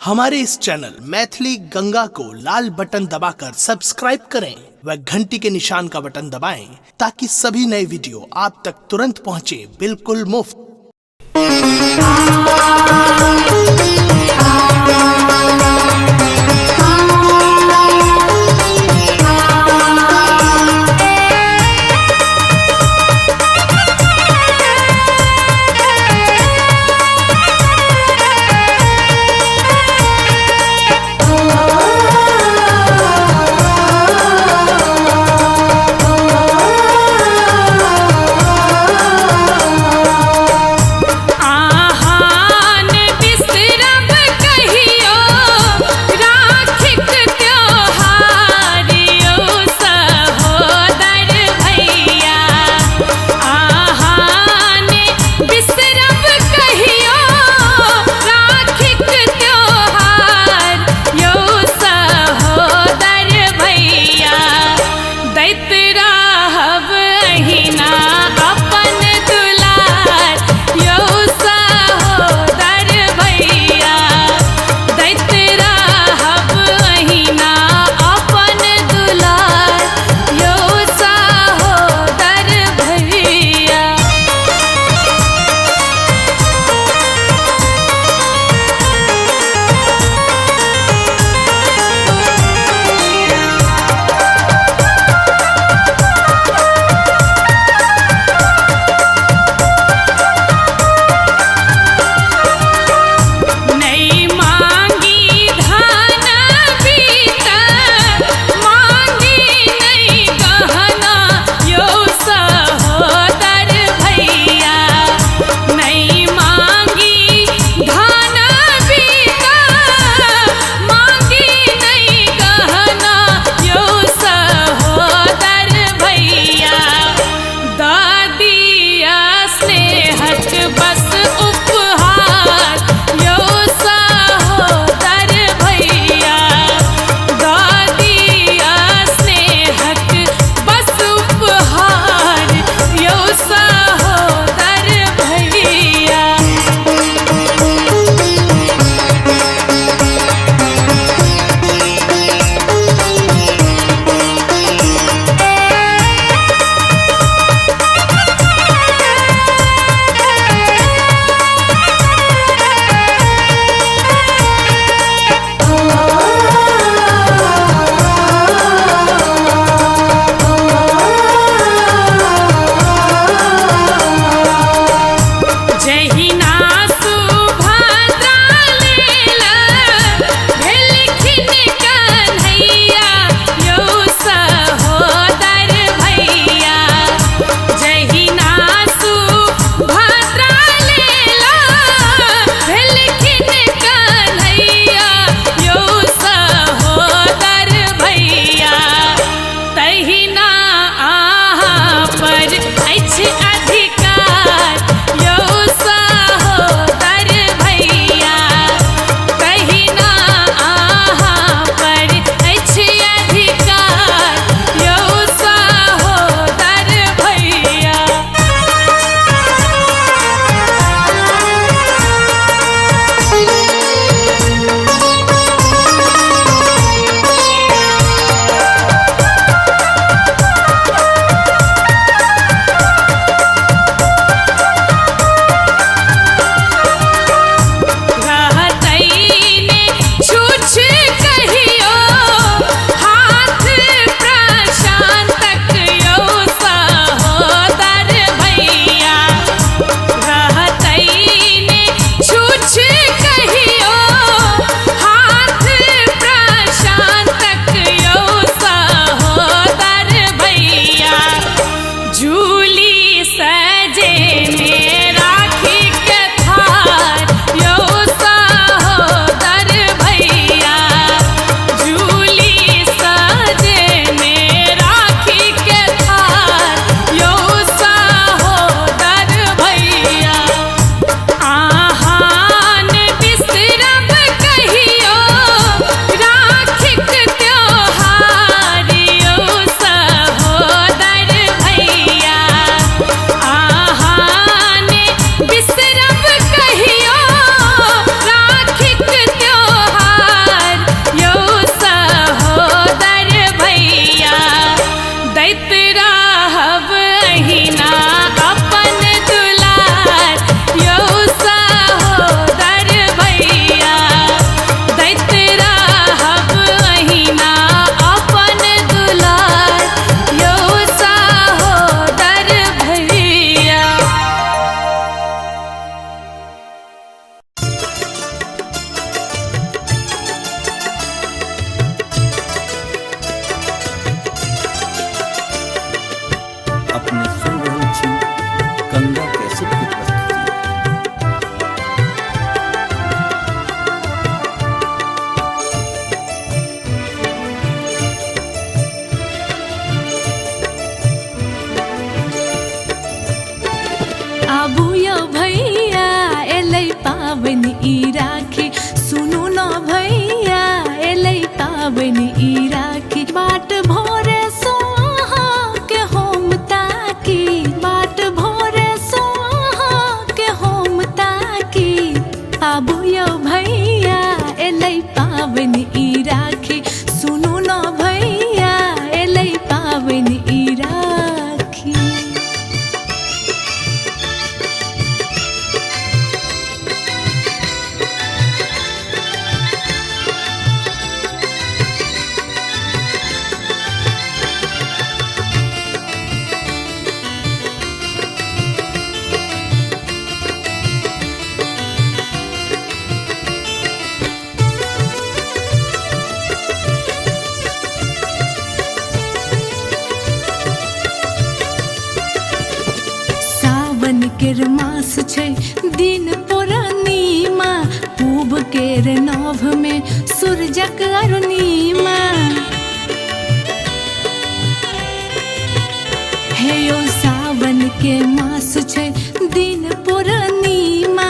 हमारे इस चैनल मैथिली गंगा को लाल बटन दबाकर सब्सक्राइब करें व घंटी के निशान का बटन दबाएं ताकि सभी नए वीडियो आप तक तुरंत पहुंचे बिल्कुल मुफ्त। आहान केर मास छै दिन पूर्णिमा, पूब केर नभ में सूरजक अरुणिमा। हे यो सावन के मास छै दिन पूर्णिमा,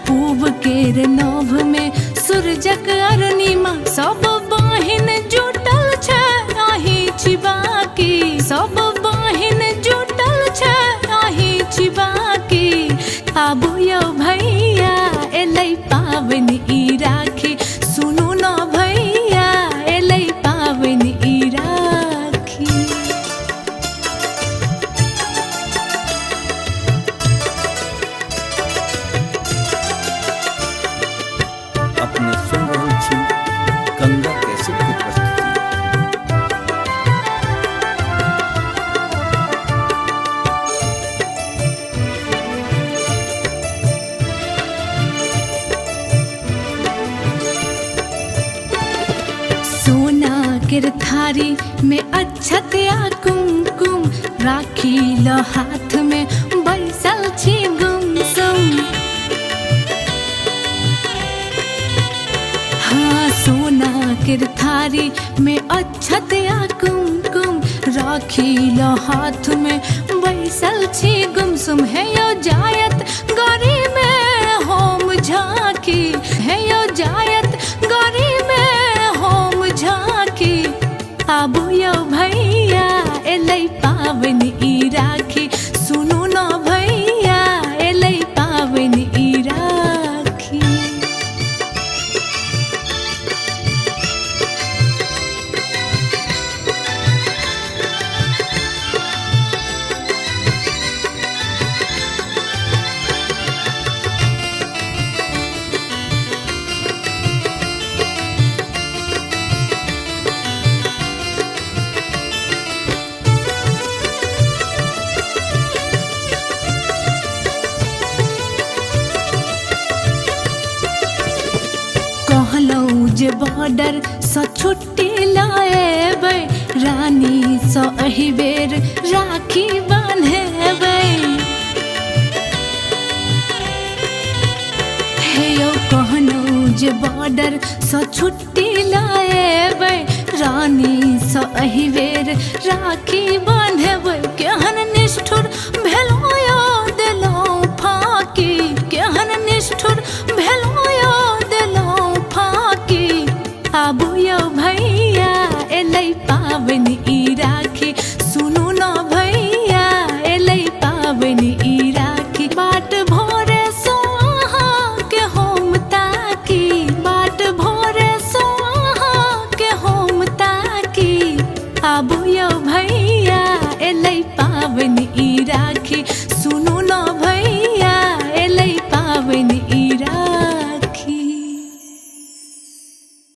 पूब केर नभ में सूरजक अरुणिमा। सब बहिन जुटल छै आही छिबाकी, सब बहिन जुटल छै आही छिबाकी। आबू यौ भैया एलै पाबनि ई राखी, सुनू न भैया एलै पाबनि ई राखी। अपने सुन रहल छी गंगा कैसेट की प्रस्तुति। सोना केर थारी में अक्षत या कुमकुम, राखी ल हाथ में बैसल छी गुमसुम। हाँ सोना केर थारी में अक्षत या कुमकुम, राखी ल हाथ में बैसल छी गुमसुम। है यो जायत गरी में होम झांकी, है यो जायत गरी में होम झांकी। आबू यौ भैया एलै पाबनि ई राखी, सुनू न भैया एलै पाबनि ई राखी। कहलौं जे बॉर्डर सँ छुट्टी लाएबै, रानी सँ एहि बेर राखी बान्हेबै। हे यौ कहलौं जे बॉर्डर सँ छुट्टी लाएबै, रानी सँ एहि बेर राखी बान्हेबै। केहन निष्ठुर भेलौं यौ देलौं फाँकी, केहन निष्ठुर भेलौं यौ देलौं फाँकी। आबू यौ भैया एलै पाबनि ई राखी, सुनू न भैया एलै पाबनि ई राखी। बाट भोरे सो अहाँ के हम ताकी, बाट भोरे सो अहाँ के हम ताकी। आबू यौ भैया एलै पाबनि ई राखी।